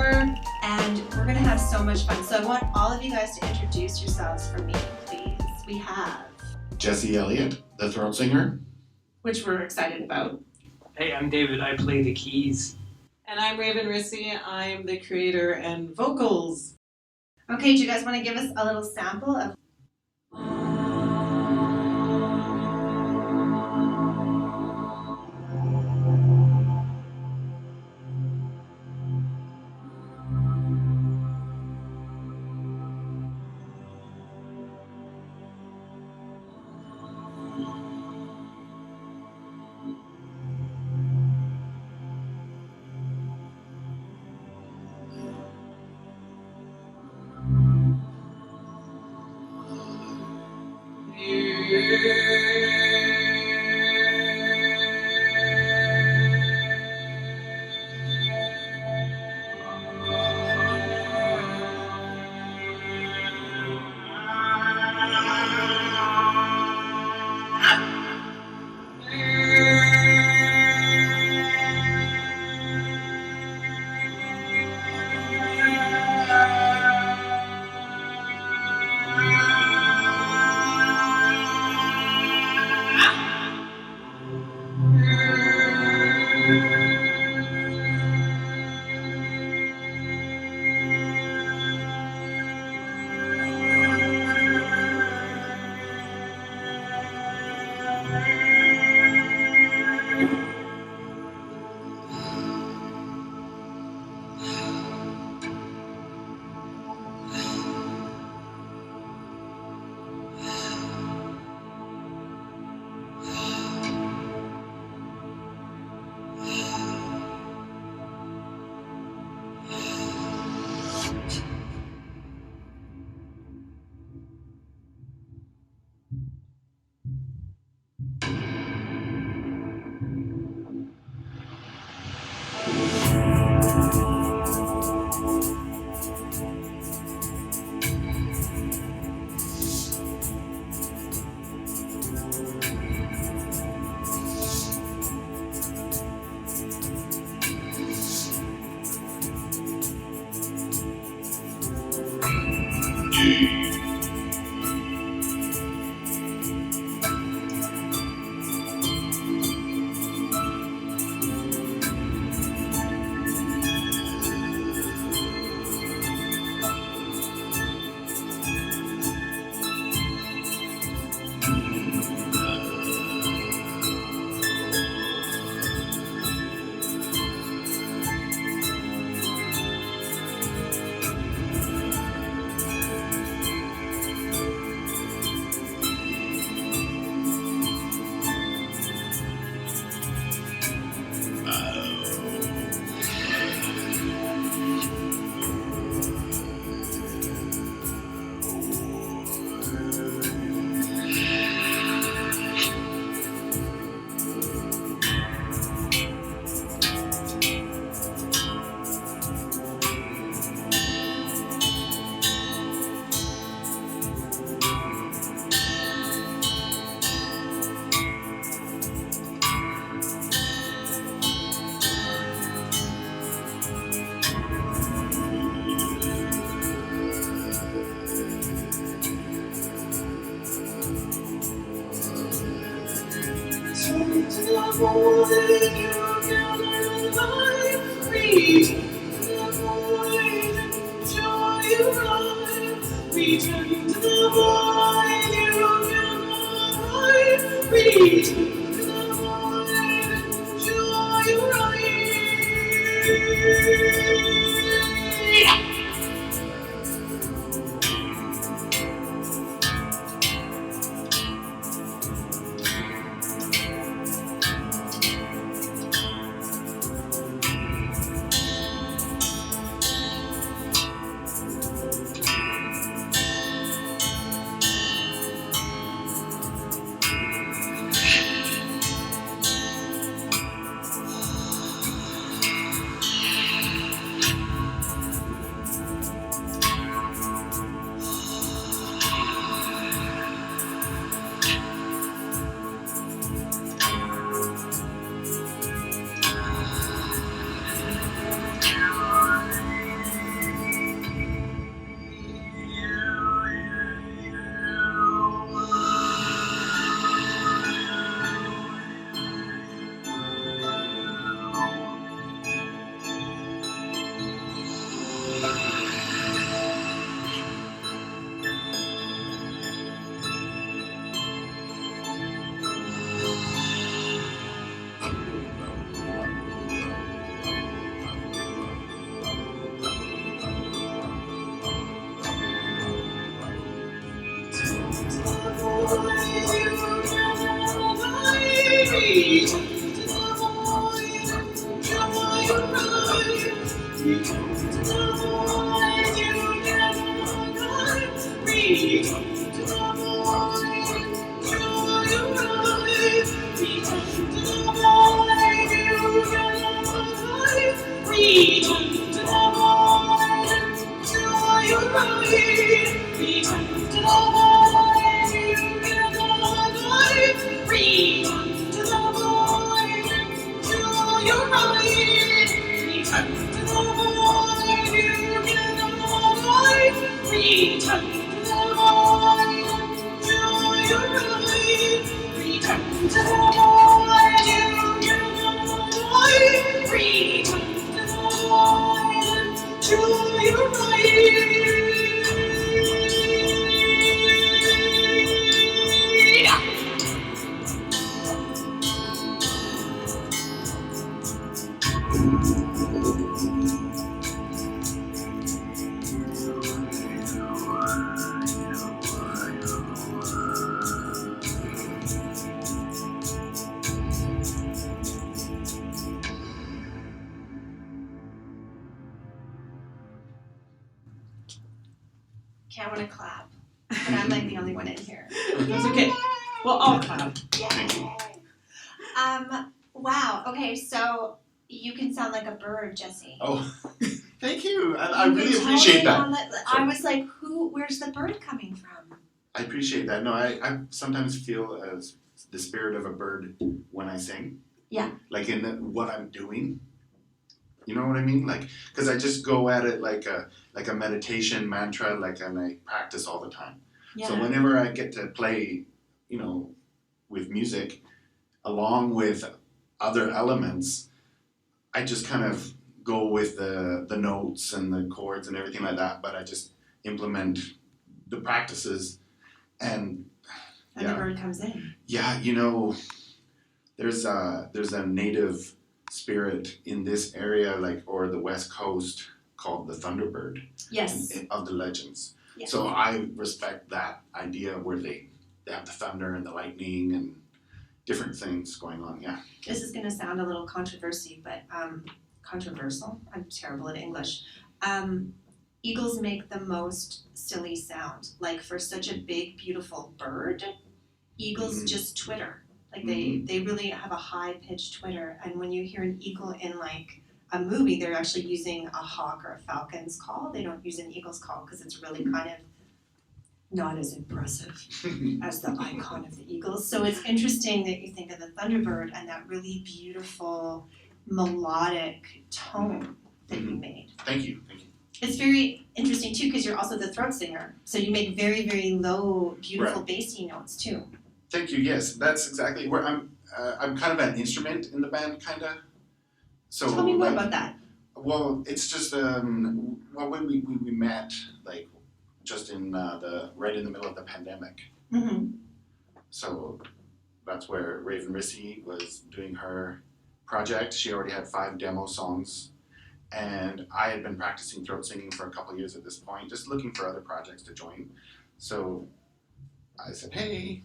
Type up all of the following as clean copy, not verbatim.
HemNetjer, and we're going to have so much fun. So I want all of you guys to introduce yourselves for me, please. We have Jesse Elliott, the throat singer. Which we're excited about. Hey, I'm David. I play the keys. And I'm Raven Rissy. I'm the creator and vocals. Okay, do you guys want to give us a little sample of Okay, I want to clap, but I'm like the only one in here. That's okay. Well, I'll clap. Wow. Okay, so you can sound like a bird, Jesse. Oh, thank you. I You really can appreciate totally that. sound like- I was like, where's the bird coming from? I appreciate that. No, I sometimes feel as the spirit of a bird when I sing. Yeah. Like in what I'm doing. You know what I mean? Like, because I just go at it like a meditation mantra, and I practice all the time. Yeah. So whenever I get to play, with music, along with other elements, I just kind of go with the notes and the chords and everything like that, but I just implement the practices and And the bird comes in. yeah, there's a native spirit in this area, or the West Coast, called the Thunderbird. Yes. Of the legends. Yes. So I respect that idea where they have the thunder and the lightning and different things going on. Yeah. This is going to sound a little controversial, but controversial. I'm terrible at English. Eagles make the most silly sound. Like for such a big, beautiful bird, eagles just twitter. Like they really have a high-pitched twitter. And when you hear an eagle in like a movie, they're actually using a hawk or a falcon's call. They don't use an eagle's call because it's really kind of not as impressive as the icon of the Eagles. So it's interesting that you think of the Thunderbird and that really beautiful melodic tone that you made. Thank you. It's very interesting too because you're also the throat singer. So you make very, very low, beautiful bassy notes too. Thank you. Yes, that's exactly where I'm kind of an instrument in the band, kind of. So Tell me more about that. Well, it's just when we met, just in right in the middle of the pandemic. Mm-hmm. So that's where Raven Rissy was doing her project. She already had 5 demo songs, and I had been practicing throat singing for a couple years at this point, just looking for other projects to join. So I said, hey,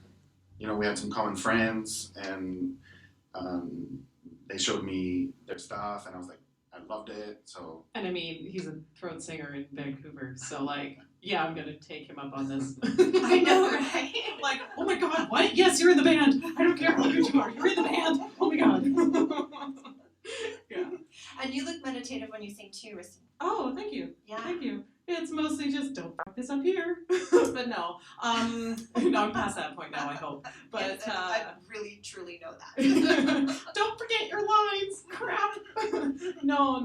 we had some common friends, and they showed me their stuff, and I was like, I loved it. So. And I mean, he's a throat singer in Vancouver, so yeah, I'm gonna take him up on this. I know, right? Oh my God, what? Yes, you're in the band. I don't care how good you are. You're in the band. Oh my God. Yeah. And you look meditative when you sing too, Rissy. Oh, thank you. Yeah. Thank you. It's mostly just don't fuck this up here. But no. No, I'm past that point now, I hope. But yes, I really truly know that. don't forget your lines. Crap. No.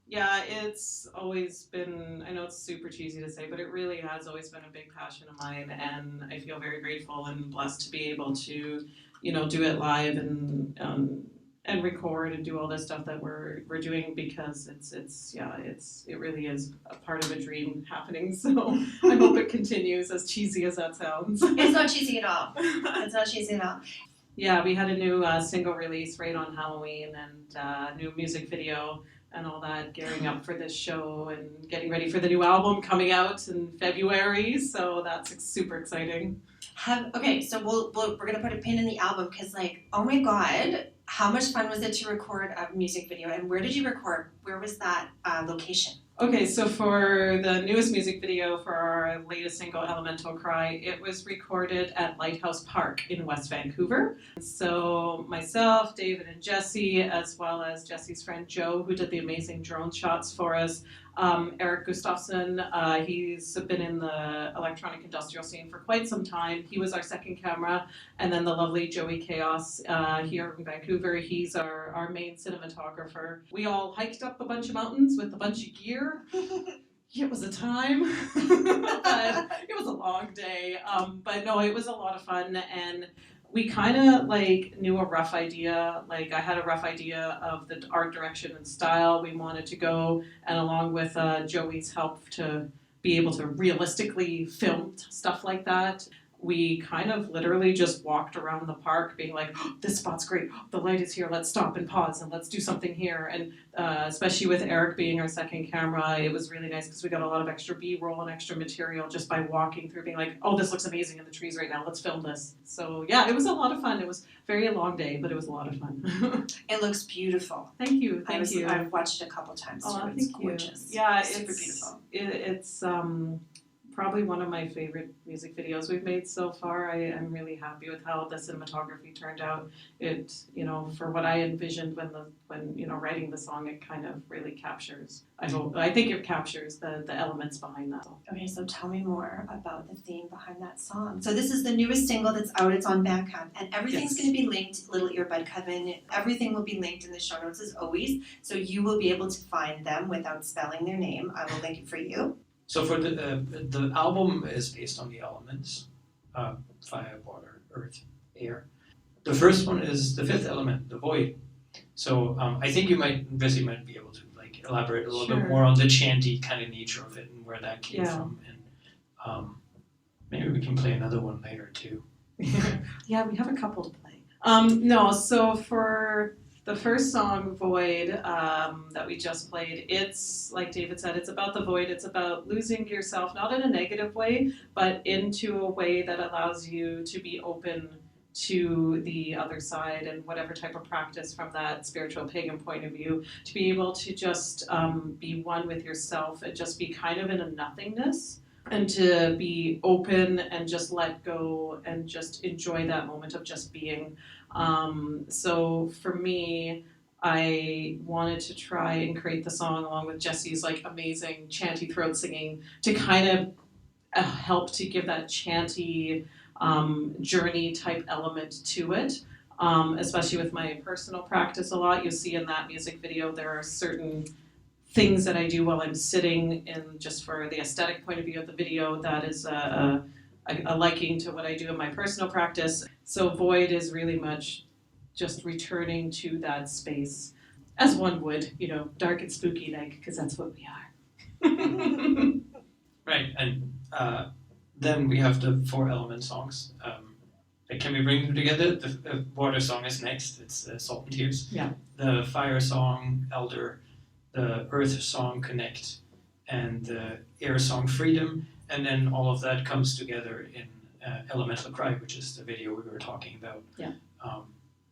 Yeah, it's always been, I know it's super cheesy to say, but it really has always been a big passion of mine, and I feel very grateful and blessed to be able to, do it live and record and do all this stuff that we're doing, because it really is a part of a dream happening. So I hope it continues, as cheesy as that sounds. It's not cheesy at all. It's not cheesy at all. Yeah, we had a new single release right on Halloween, and new music video and all that, gearing up for this show and getting ready for the new album coming out in February. So that's super exciting. Okay, so we're gonna put a pin in the album because oh my God, How much fun was it to record a music video, and where did you record? Where was that location? Okay, so for the newest music video for our latest single, Elemental Cry, it was recorded at Lighthouse Park in West Vancouver. So myself, David, and Jesse, as well as Jesse's friend Joe, who did the amazing drone shots for us. Eric Gustafsson, he's been in the electronic industrial scene for quite some time. He was our second camera. And then the lovely Joey Chaos here in Vancouver, he's our main cinematographer. We all hiked up a bunch of mountains with a bunch of gear. It was a time, but it was a long day. But no, it was a lot of fun, and we kind of like knew a rough idea. Like I had a rough idea of the art direction and style we wanted to go, and along with Joey's help to be able to realistically film stuff like that, we kind of literally just walked around the park being like, oh, this spot's great, oh, the light is here, let's stop and pause and let's do something here. And especially with Eric being our second camera, it was really nice because we got a lot of extra B-roll and extra material just by walking through being like, oh, this looks amazing in the trees right now, let's film this. So yeah, it was a lot of fun. It was a very long day, but it was a lot of fun. It looks beautiful. Thank you, thank you. I've watched it a couple times too. Oh, It's thank gorgeous. you. Yeah, Super beautiful. It's probably one of my favorite music videos we've made so far. I'm really happy with how the cinematography turned out. It, for what I envisioned when writing the song, it kind of really captures. I think it captures the elements behind that. Okay, so tell me more about the theme behind that song. So this is the newest single that's out. It's on Bandcamp, and everything's going to be linked. Little Earbud Coven. Everything will be linked in the show notes as always. So you will be able to find them without spelling their name. I will link it for you. So for the album is based on the elements, fire, water, earth, air. The first one is the fifth element, the void. So I think Bessie might be able to like elaborate a little bit more on the chanty kind of nature of it and where that came from. And maybe we can play another one later too. Yeah, we have a couple to play. No, so for the first song, Void, that we just played, it's, like David said, it's about the void. It's about losing yourself, not in a negative way, but into a way that allows you to be open to the other side and whatever type of practice from that spiritual pagan point of view, to be able to just be one with yourself and just be kind of in a nothingness, and to be open and just let go and just enjoy that moment of just being. So for me, I wanted to try and create the song along with Jesse's like amazing chanty throat singing to kind of help to give that chanty journey type element to it. Especially with my personal practice a lot. You'll see in that music video there are certain things that I do while I'm sitting, and just for the aesthetic point of view of the video, that is a liking to what I do in my personal practice. So Void is really much just returning to that space, as one would, dark and spooky like, because that's what we are. Right, and then we have the four element songs. Can we bring them together? The water song is next. It's Salt and Tears. Yeah. The fire song, Elder. The earth song, Connect. And the air song, Freedom. And then all of that comes together in Elemental Cry, which is the video we were talking about. Yeah.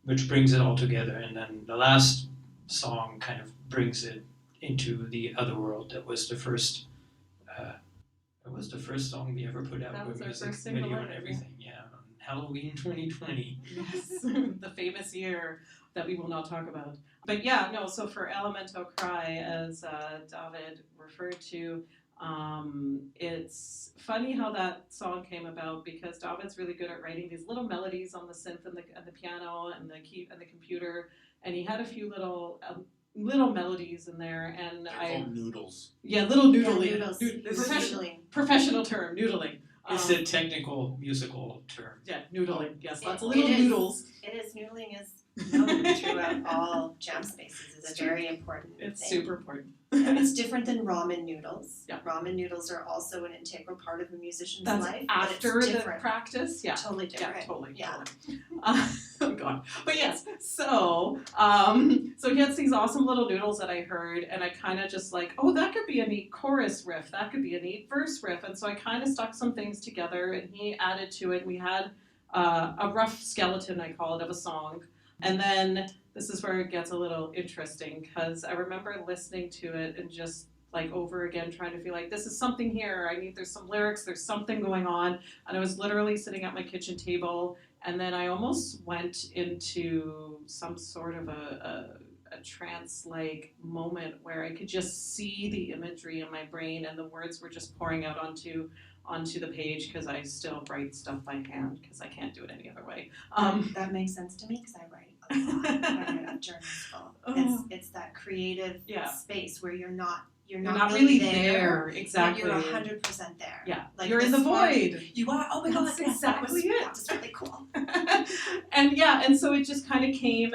Which brings it all together. And then the last song kind of brings it into the other world. That was the first. It was the first song we ever put out That was with our music first single video ever, and everything. Yeah, on Halloween 2020. Yes, the famous year that we will not talk about. But yeah, no, so for Elemental Cry, as David referred to, it's funny how that song came about, because David's really good at writing these little melodies on the synth and the piano and the computer, and he had a few little melodies in there, and They're called noodles. Yeah, little noodling. Yeah, noodles. Professional term, noodling. It's a technical musical term. Yeah, noodling. Yes, lots of It little is. Noodles. It is. Noodling is known throughout all jam spaces. It's a very important It's thing. super important. Yeah, it's different than ramen noodles. Yeah. Ramen noodles are also an integral part of a musician's That's life. after but it's the different. practice. Yeah. Totally different. Yeah, totally. Yeah. Totally. Oh God. But yes, so he had these awesome little noodles that I heard, and I kind of just like, oh, that could be a neat chorus riff. That could be a neat verse riff. And so I kind of stuck some things together, and he added to it. We had a rough skeleton, I call it, of a song. And then this is where it gets a little interesting because I remember listening to it and just like over again trying to feel like this is something here. There's some lyrics, there's something going on. And I was literally sitting at my kitchen table and then I almost went into some sort of a trance-like moment where I could just see the imagery in my brain and the words were just pouring out onto the page because I still write stuff by hand because I can't do it any other way. That makes sense to me because I write a lot. I write a journal full. It's that creative space where you're not really there. But Exactly. you're 100% there. Yeah, like you're in the void. You are. Oh my god, That's exactly it. That was really cool. and so it just kind of came,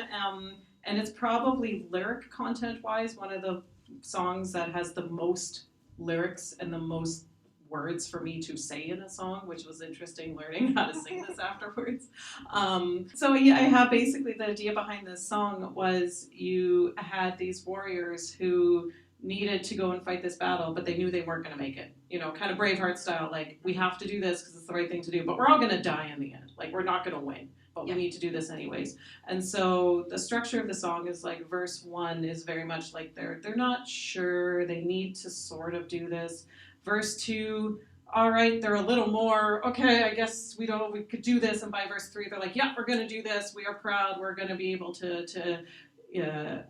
and it's probably lyric content wise one of the songs that has the most lyrics and the most words for me to say in a song, which was interesting learning how to sing this afterwards. So yeah, I have basically the idea behind this song was you had these warriors who needed to go and fight this battle, but they knew they weren't going to make it. You know, kind of Braveheart style, like, we have to do this because it's the right thing to do, but we're all going to die in the end. Like, we're not going to win, but we need to do this anyways. And so the structure of the song is like verse 1 is very much like they're not sure, they need to sort of do this. Verse 2, all right, they're a little more, okay, I guess we could do this. And by verse 3, they're like, yeah, we're going to do this. We are proud. We're going to be able to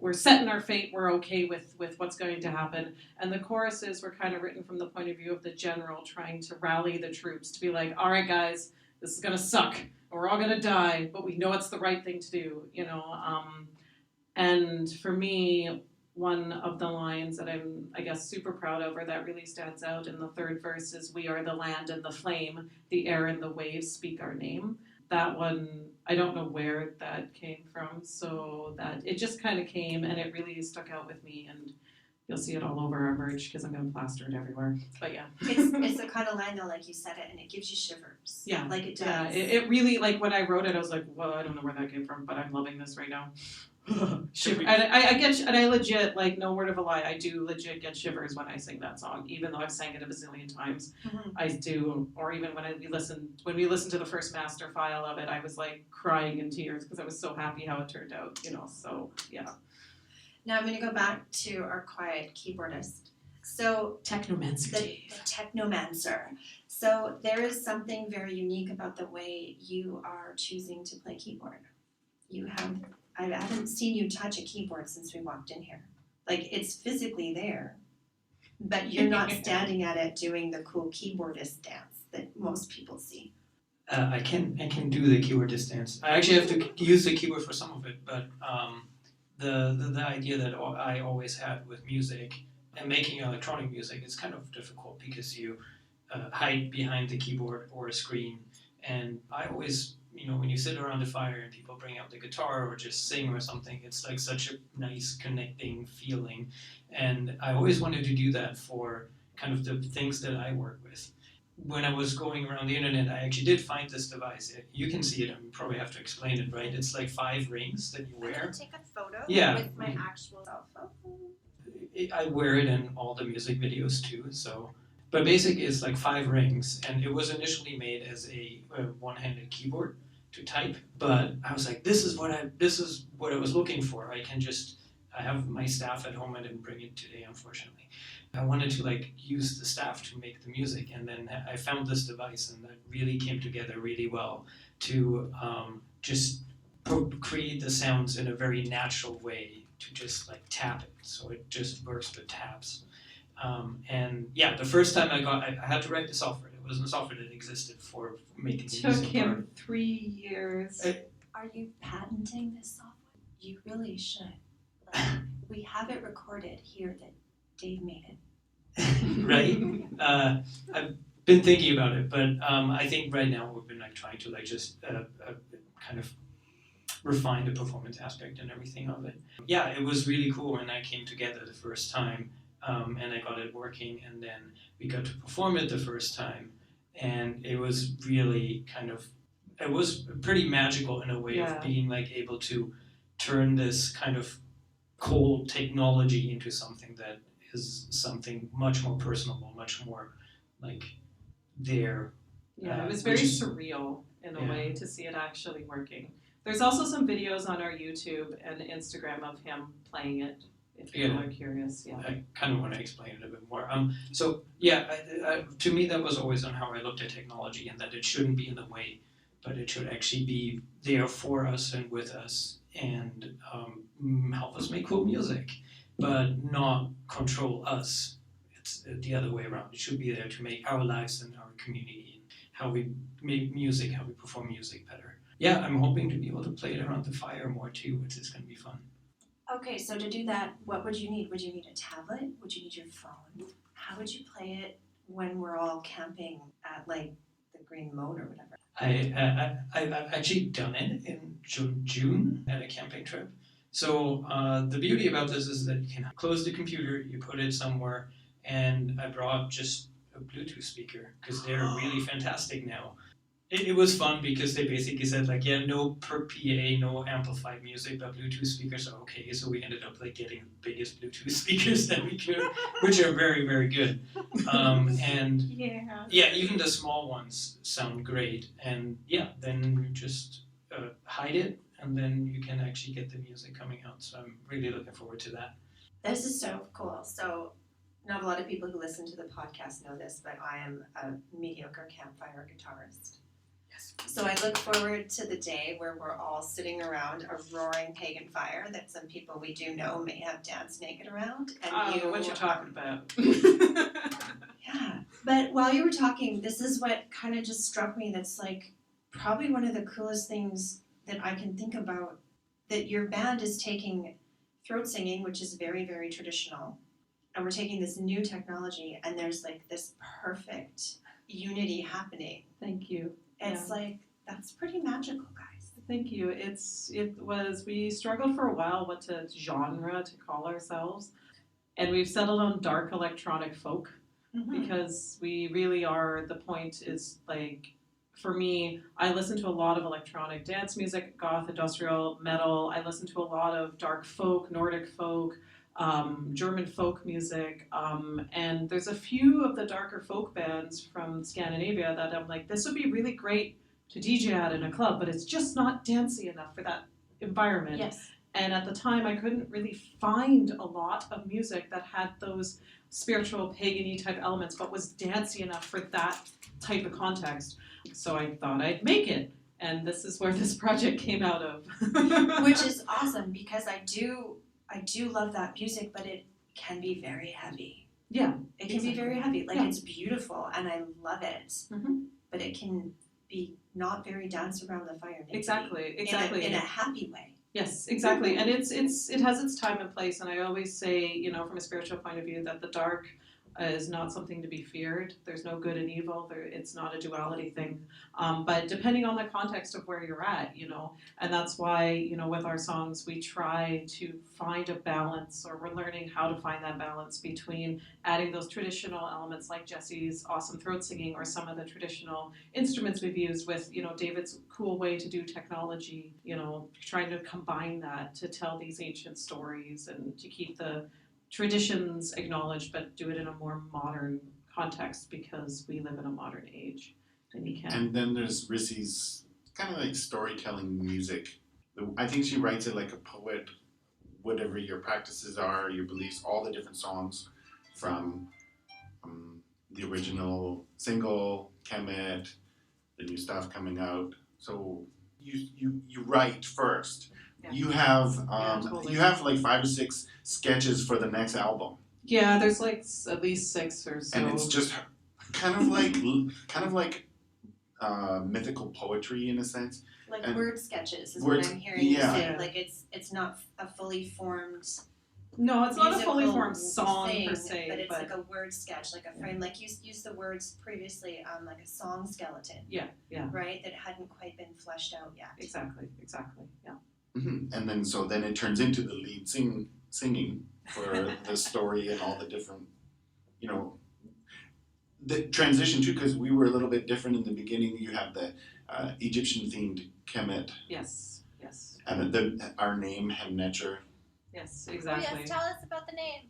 we're set in our fate, we're okay with what's going to happen. And the choruses were kind of written from the point of view of the general trying to rally the troops to be like, all right, guys, this is going to suck. We're all going to die, but we know it's the right thing to do, you know. And for me, one of the lines that I'm, I guess, super proud of or that really stands out in the third verse is, we are the land and the flame, the air and the waves speak our name. That one, I don't know where that came from, so that it just kind of came and it really stuck out with me, and you'll see it all over our merch because I'm going to plaster it everywhere. But yeah. It's the kind of line though, like you said it, and it gives you shivers. Yeah. Like it does. Yeah, it really, like when I wrote it, I was like, well, I don't know where that came from, but I'm loving this right now. Shiver. And I legit, like, no word of a lie, I do legit get shivers when I sing that song, even though I've sang it a bazillion times. Mm-hmm. I do, or even when we listened to the first master file of it, I was like crying in tears because I was so happy how it turned out, you know, so yeah. Now I'm going to go back to our quiet keyboardist. So Technomancer. The Technomancer. So there is something very unique about the way you are choosing to play keyboard. I haven't seen you touch a keyboard since we walked in here. Like, it's physically there, but you're not standing at it doing the cool keyboardist dance that most people see. I can do the keyboardist dance. I actually have to use the keyboard for some of it, but the idea that I always had with music and making electronic music is kind of difficult because you hide behind the keyboard or a screen, and I always, you know, when you sit around a fire and people bring out the guitar or just sing or something, it's like such a nice connecting feeling. And I always wanted to do that for kind of the things that I work with. When I was going around the internet, I actually did find this device. You can see it, I probably have to explain it, right? It's like 5 rings that you wear. I can take a photo with my actual cell phone. I wear it in all the music videos too, so. But basically it's like 5 rings, and it was initially made as a one-handed keyboard to type, but I was like, this is what I was looking for. I have my staff at home. I didn't bring it today, unfortunately. I wanted to like use the staff to make the music, and then I found this device, and that really came together really well to just create the sounds in a very natural way, to just like tap it, so it just works with taps. And yeah, the first time I had to write the software. It wasn't a software that existed for making the music. Took him 3 years. Are you patenting this software? You really should. Like, we have it recorded here that Dave made it. Right? I've been thinking about it, but I think right now we've been like trying to like just kind of refine the performance aspect and everything of it. Yeah, it was really cool when I came together the first time. And I got it working, and then we got to perform it the first time, and it was really it was pretty magical in a way of being like able to turn this kind of cold technology into something that is something much more personable, much more like there. Yeah, it was very surreal in a way to see it actually working. There's also some videos on our YouTube and Instagram of him playing it, if people are curious. Yeah. I kind of want to explain it a bit more. So yeah, to me that was always on how I looked at technology, and that it shouldn't be in the way, but it should actually be there for us and with us, and help us make cool music, but not control us. It's the other way around. It should be there to make our lives and our community and how we make music, how we perform music better. Yeah, I'm hoping to be able to play it around the fire more too, which is going to be fun. Okay, so to do that, what would you need? Would you need a tablet? Would you need your phone? How would you play it when we're all camping at like the Green Moat or whatever? I've actually done it in June at a camping trip. So the beauty about this is that you can close the computer, you put it somewhere, and I brought just a Bluetooth speaker because they're really fantastic now. It was fun because they basically said like, yeah, no per PA, no amplified music, but Bluetooth speakers are okay. So we ended up like getting the biggest Bluetooth speakers that we could, which are very, very good. And yeah, even the small ones sound great. And yeah, then you just hide it, and then you can actually get the music coming out. So I'm really looking forward to that. This is so cool. So not a lot of people who listen to the podcast know this, but I am a mediocre campfire guitarist. So I look forward to the day where we're all sitting around a roaring pagan fire that some people we do know may have danced naked around. And What you're talking about. Yeah, but while you were talking, this is what kind of just struck me. That's like probably one of the coolest things that I can think about, that your band is taking throat singing, which is very, very traditional, and we're taking this new technology, and there's like this perfect unity happening. Thank you. It's like, that's pretty magical, guys. Thank you. We struggled for a while what genre to call ourselves, and we've settled on dark electronic folk because we really are, the point is like, for me, I listen to a lot of electronic dance music, goth, industrial, metal. I listen to a lot of dark folk, Nordic folk, German folk music, and there's a few of the darker folk bands from Scandinavia that I'm like, this would be really great to DJ at in a club, but it's just not dancey enough for that environment. Yes. And at the time, I couldn't really find a lot of music that had those spiritual, pagan-y type elements, but was dancey enough for that type of context. So I thought I'd make it, and this is where this project came out of. Which is awesome, because I do love that music, but it can be very heavy. Yeah. It can be very heavy. Like, it's beautiful, and I love it. Mm-hmm. But it can be not very dance around the fire. Exactly. In a happy way. Yes, exactly. And it has its time and place, and I always say, from a spiritual point of view, that the dark is not something to be feared. There's no good and evil. It's not a duality thing. But depending on the context of where you're at, and that's why, with our songs, we try to find a balance, or we're learning how to find that balance between adding those traditional elements like Jesse's awesome throat singing, or some of the traditional instruments we've used with, David's cool way to do technology, trying to combine that to tell these ancient stories and to keep the traditions acknowledged, but do it in a more modern context, because we live in a modern age, and you can. And then there's Rissy's kind of like storytelling music. I think she writes it like a poet, whatever your practices are, your beliefs, all the different songs from the original single, Kemet, the new stuff coming out. So you write first. Yeah. You have Totally. you have like 5 or 6 sketches for the next album, Yeah, there's like at least 6 or so. and it's just kind of like mythical poetry in a sense. Like And word sketches is words- what I'm hearing yeah. you say. Like, it's not a fully formed No, it's not a fully musical formed song thing, per se, but it's like a word sketch, like a frame. Like you used the words previously, like a song skeleton. Yeah. Right, that hadn't quite been fleshed out yet. Exactly, yeah. And then it turns into the lead singing for the story and all the different, the transition too, because we were a little bit different in the beginning. You have the Egyptian themed Kemet, Yes. and our name HemNetjer. Yes, Oh, exactly. yes, tell us about the name.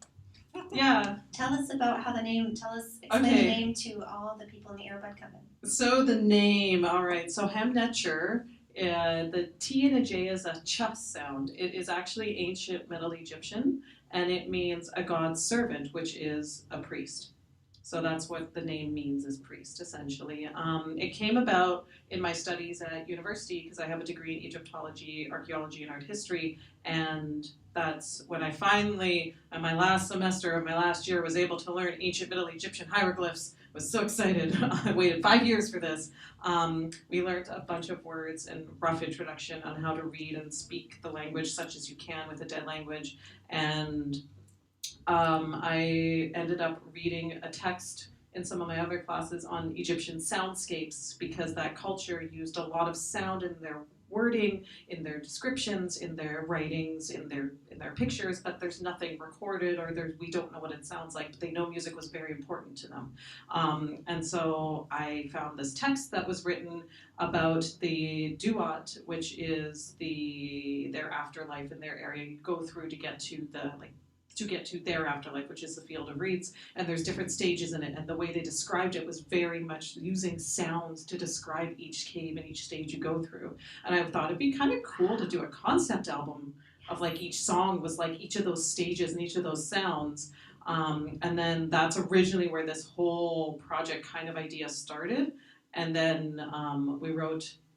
Yeah. Tell us about how explain the Okay. name to all the people in the earbud coming. So the name, all right. So HemNetjer The T and a J is a ch sound. It is actually ancient Middle Egyptian, and it means a god's servant, which is a priest. So that's what the name means, is priest, essentially. It came about in my studies at university because I have a degree in Egyptology, archaeology, and art history, and that's when I finally, in my last semester of my last year, was able to learn ancient Middle Egyptian hieroglyphs. I was so excited. I waited 5 years for this. We learned a bunch of words and rough introduction on how to read and speak the language such as you can with a dead language. And I ended up reading a text in some of my other classes on Egyptian soundscapes because that culture used a lot of sound in their wording, in their descriptions, in their writings, in their pictures, but there's nothing recorded or we don't know what it sounds like, but they know music was very important to them. And so I found this text that was written about the duat, which is their afterlife in their area. You go through to get to their afterlife, which is the field of reeds, and there's different stages in it, and the way they described it was very much using sounds to describe each cave and each stage you go through. And I thought it'd be kind of cool to do a concept album of like each song was like each of those stages and each of those sounds. And then that's originally where this whole project kind of idea started. And then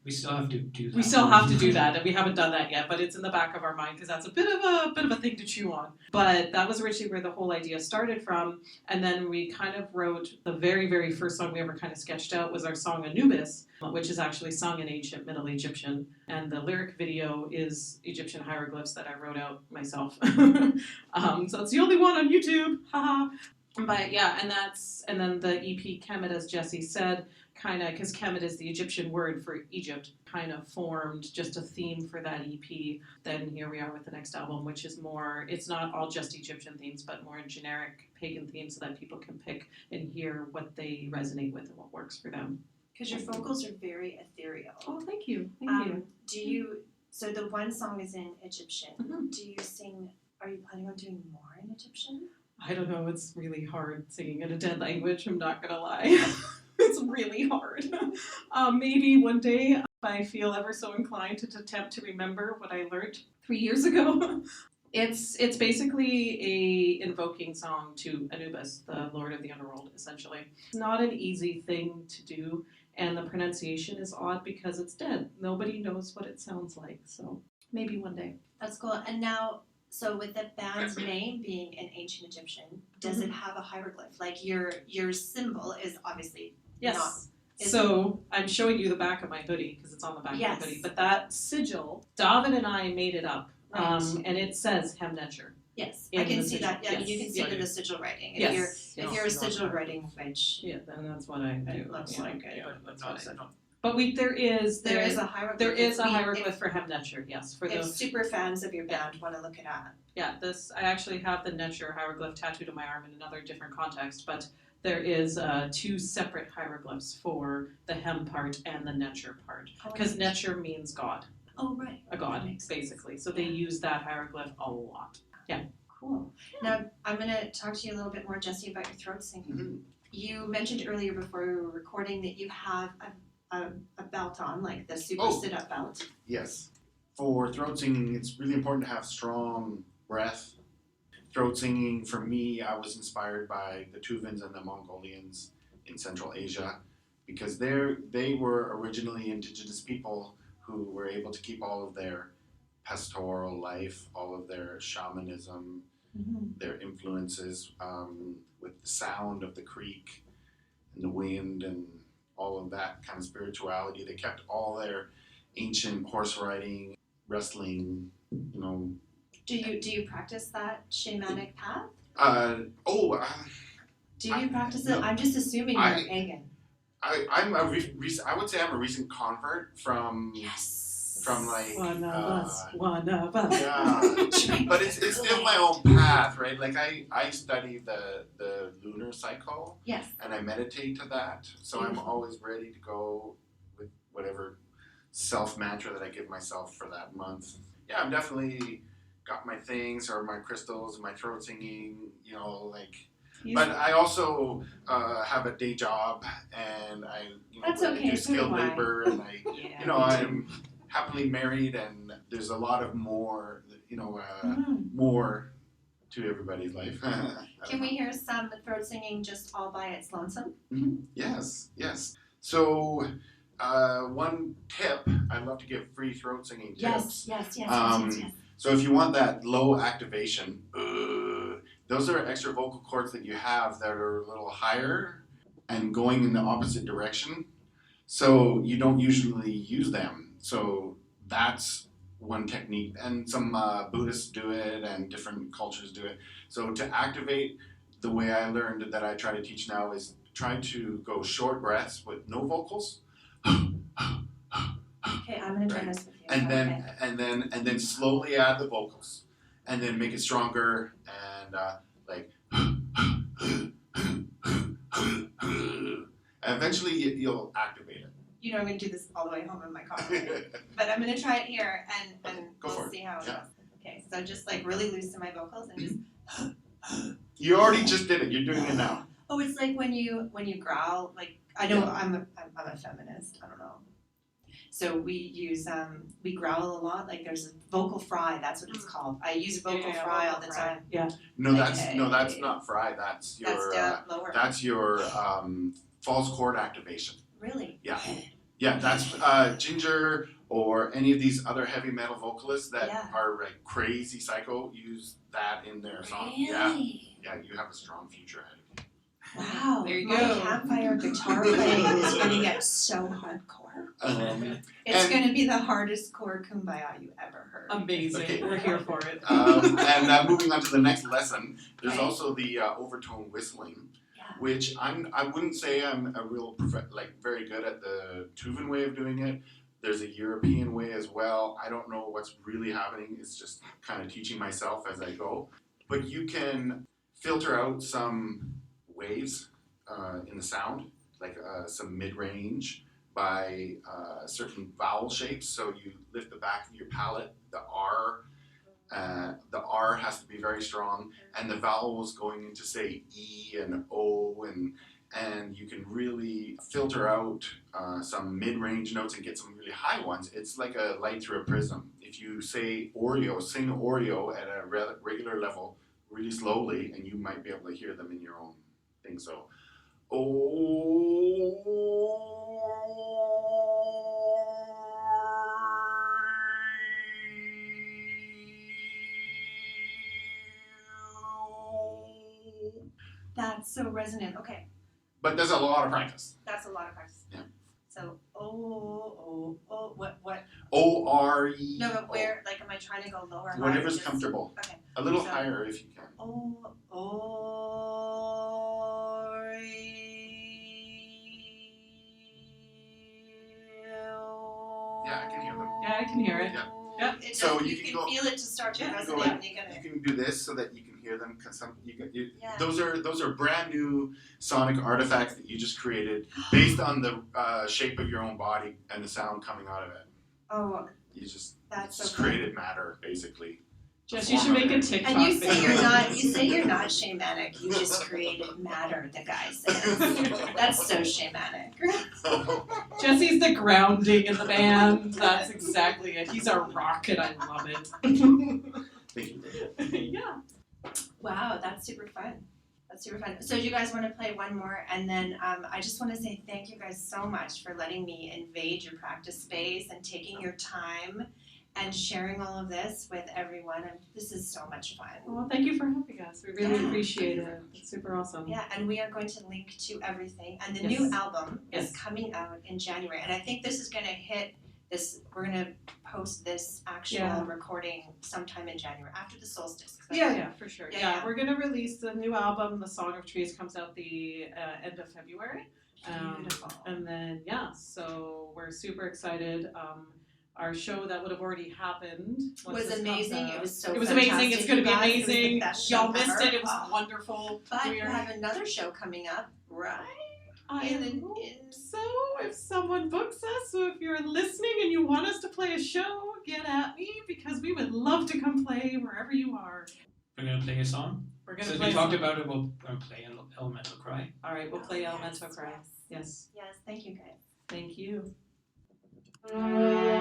We still have to do that. We still have to do that, and we haven't done that yet, but it's in the back of our mind because that's a bit of a thing to chew on. But that was originally where the whole idea started from, and then we kind of wrote the very, very first song we ever kind of sketched out was our song Anubis, which is actually sung in ancient Middle Egyptian, and the lyric video is Egyptian hieroglyphs that I wrote out myself. So it's the only one on YouTube, haha. But yeah, and then the EP Kemet, as Jesse said, kind of, because Kemet is the Egyptian word for Egypt, kind of formed just a theme for that EP. Then here we are with the next album, which is more, it's not all just Egyptian themes, but more generic pagan themes so that people can pick and hear what they resonate with and what works for them. Because your vocals are very ethereal. Oh, thank you. Thank you. So the one song is in Egyptian. Mm-hmm. Are you planning on doing more in Egyptian? I don't know, it's really hard singing in a dead language, I'm not gonna lie. It's really hard. Maybe one day, if I feel ever so inclined to attempt to remember what I learned 3 years ago. It's basically a invoking song to Anubis, the Lord of the Underworld, essentially. It's not an easy thing to do, and the pronunciation is odd because it's dead. Nobody knows what it sounds like, so maybe one day. That's cool. And now, so with the band's name being in ancient Egyptian, does it have a hieroglyph? Like your symbol is obviously Yes. So I'm showing you the back of my hoodie because it's on the back of the hoodie. But that sigil, David and I made it up, Right. And it says HemNetjer. Yes, In I can the see sigil. that. Yeah, Yes. you can see Yeah. it in the sigil writing. If Yes. you're a sigil writing, which Yeah, then that's what I do. it looks like it. But not. But there is a hieroglyph. there is a hieroglyph for HemNetjer. Yes, for If those. super fans of your band want to look it up. Yeah, I actually have the Netjer hieroglyph tattooed on my arm in another different context, but there is 2 separate hieroglyphs for the Hem part and the Netjer part. Because Netjer means God, Oh, right. a god, That makes sense. basically. So they use that hieroglyph a lot. Cool. Now, I'm going to talk to you a little bit more, Jesse, about your throat singing. Mm-hmm. You mentioned earlier before we were recording that you have a belt on, like the super sit-up belt. Yes. For throat singing, it's really important to have strong breath. Throat singing, for me, I was inspired by the Tuvans and the Mongolians in Central Asia because they were originally indigenous people who were able to keep all of their pastoral life, all of their shamanism, their influences with the sound of the creek and the wind and all of that kind of spirituality. They kept all their ancient horse riding, wrestling, Do you practice that shamanic path? Do you practice it? no. I'm just assuming you're pagan. I would say I'm a recent convert from like One of us. yeah, but it's still my own path, right? Like I study the lunar cycle Yes. and I meditate to that, so I'm always ready to go with whatever self mantra that I give myself for that month. Yeah, I'm definitely got my things or my crystals and my throat singing, But I also have a day job and I That's really okay, do so do skilled I. labor and Yeah. happily married, and there's a lot of more, more to everybody's life. Can we hear some throat singing just all by its lonesome? Yes, yes. So, one tip, I'd love to give free throat singing tips. Yes. So if you want that low activation, those are extra vocal cords that you have that are a little higher and going in the opposite direction. So you don't usually use them. So that's one technique. And some Buddhists do it and different cultures do it. So to activate, the way I learned that I try to teach now is try to go short breaths with no vocals. Okay, I'm gonna try this with you. And then slowly add the vocals, and then make it stronger and like. And eventually you'll activate it. You know I'm gonna do this all the way home in my car, right? But I'm gonna try it here and Go for we'll it. see how it Yeah. goes. Okay, so just like really loosen my vocals and just. You already just did it. You're doing it now. Oh, it's like when you growl. Like I know I'm a feminist. I don't know. So we use we growl a lot. Like there's a vocal fry. That's what it's called. I use vocal fry all the time. Yeah. No, that's not fry. That's your That's down lower. that's your false chord activation. Really? Yeah. Yeah, that's Ginger or any of these other heavy metal vocalists that are like crazy psycho use that in their song. Really? Yeah, you have a strong future ahead of you. Wow. There you my go. campfire guitar playing is gonna get so hardcore. It's and- gonna be the hardest core kumbaya you ever heard. Amazing. Okay. We're here for it. And moving on to the next lesson, there's Right. also the overtone whistling, Yeah. which I wouldn't say I'm a real very good at the Tuvan way of doing it. There's a European way as well. I don't know what's really happening. It's just kind of teaching myself as I go. But you can filter out some waves in the sound, like some mid-range by certain vowel shapes. So you lift the back of your palate, the R has to be very strong, and the vowels going into say E and O, and you can really filter out some mid-range notes and get some really high ones. It's like a light through a prism. If you say Oreo, sing Oreo at a regular level really slowly, and you might be able to hear them in your own thing. So, That's so resonant. Okay, but there's a lot of practice. that's a lot of practice. Yeah. So what? O-R-E. No, but where? Like, am I trying to go lower? Higher? Whatever's Just- comfortable. Okay. A little So- higher if you can. Yeah, I can hear them. Yeah, I can hear it. Yeah. Yep. It So does, you you can can go- feel it to start to Yeah, resonate, go like- and you gotta. You can do this so that you can hear them. Cause Yeah. those are brand new sonic artifacts that you just created based on the shape of your own body and the sound coming out of it. Oh, You just that's so just cool. created matter basically. Jess, you should make a TikTok And you say video. you say you're not shamanic. You just created matter. The guy says that's so shamanic. Jesse's the grounding in the band. That's exactly it. He's our rock, and I love it. Thank you. Yeah. Wow, that's super fun. That's super fun. So do you guys want to play one more? And then I just want to say thank you guys so much for letting me invade your practice space and taking your time and sharing all of this with everyone. And this is so much fun. Well, thank you for having us. We really Yeah. appreciate it. It's super awesome. Yeah, and we are going to link to everything. And the Yes. new album is Yes. coming out in January. And I think this is going to hit this, we're going to post this actual Yeah. recording sometime in January, after the solstice. 'Cause I- Yeah, for sure. Yeah, Yeah, yeah. we're gonna release the new album. The Song of Trees comes out the end of February. Beautiful. And then so we're super excited. Our show that would have already happened once was this comes amazing. out. It was so It was amazing. fantastic, It's gonna be you guys. It was the amazing. best Y'all show missed ever. it. It was Oh. wonderful. But We we are- have another show coming up, right? I in- hope in- so. If someone books us, so if you're listening and you want us to play a show, get at me because we would love to come play wherever you are. We're gonna play a song. We're gonna Since play. we talked some- about it, we're gonna play Elemental Cry. All right, we'll play Yes, Elemental Cry. yes. Yes. Yes, thank you guys. Thank you. Breathing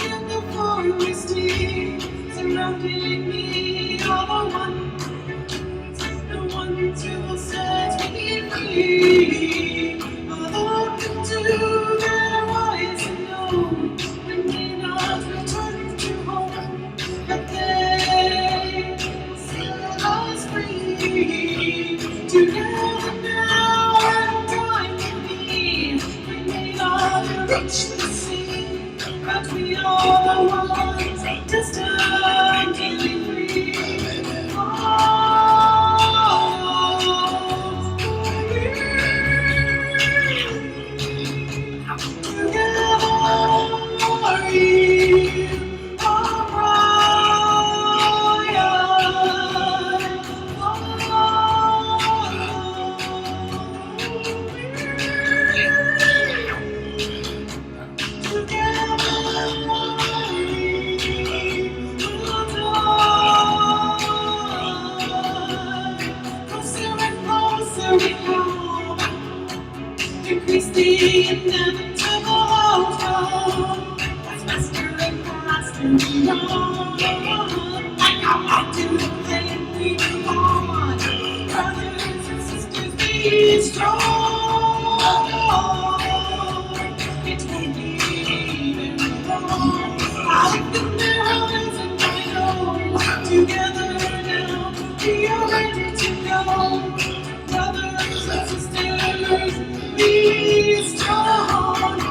in the forest deep, surrounding me are the ones who will set me free. Although into their eyes and know we may not return to home, but they will set us free. Together now and time with me, we may not reach the sea, but we are the ones destined to be free. Increase the inevitable outcome. That's faster and faster beyond. Like I want to think we belong. Brothers and sisters, be strong. It won't be very long. I've been there hundreds and I know. Together now, we are ready to go. Brothers and sisters, be strong.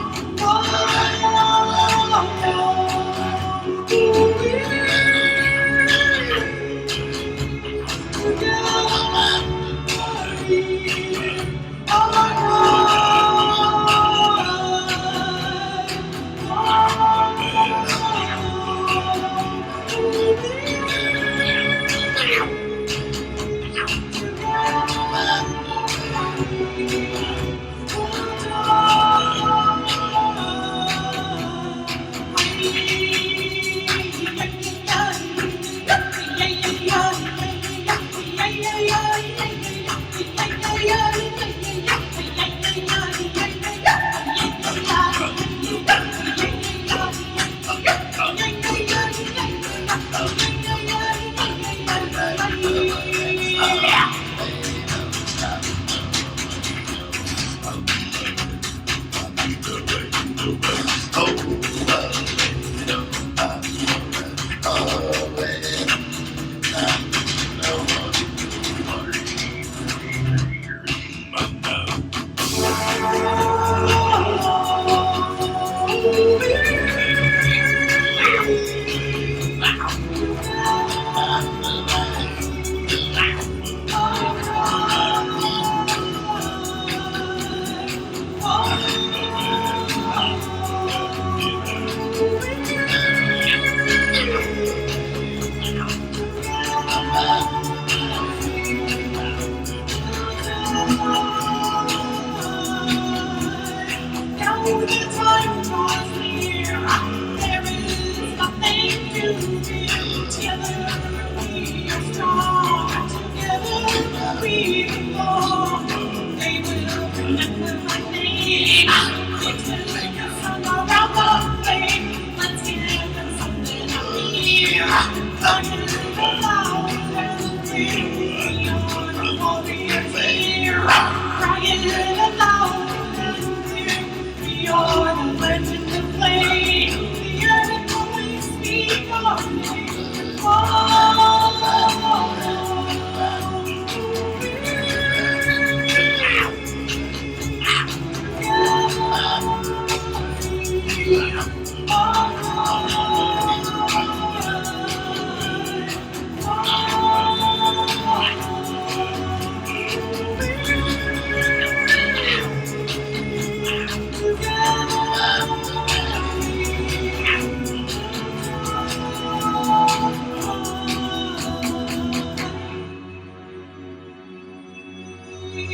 Thank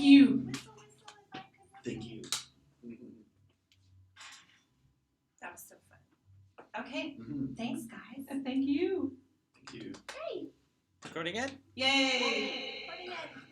you. Thank you. That was so fun. Okay, Mhm. thanks guys. And thank you. Thank you. Recording it? Yay! Recording it.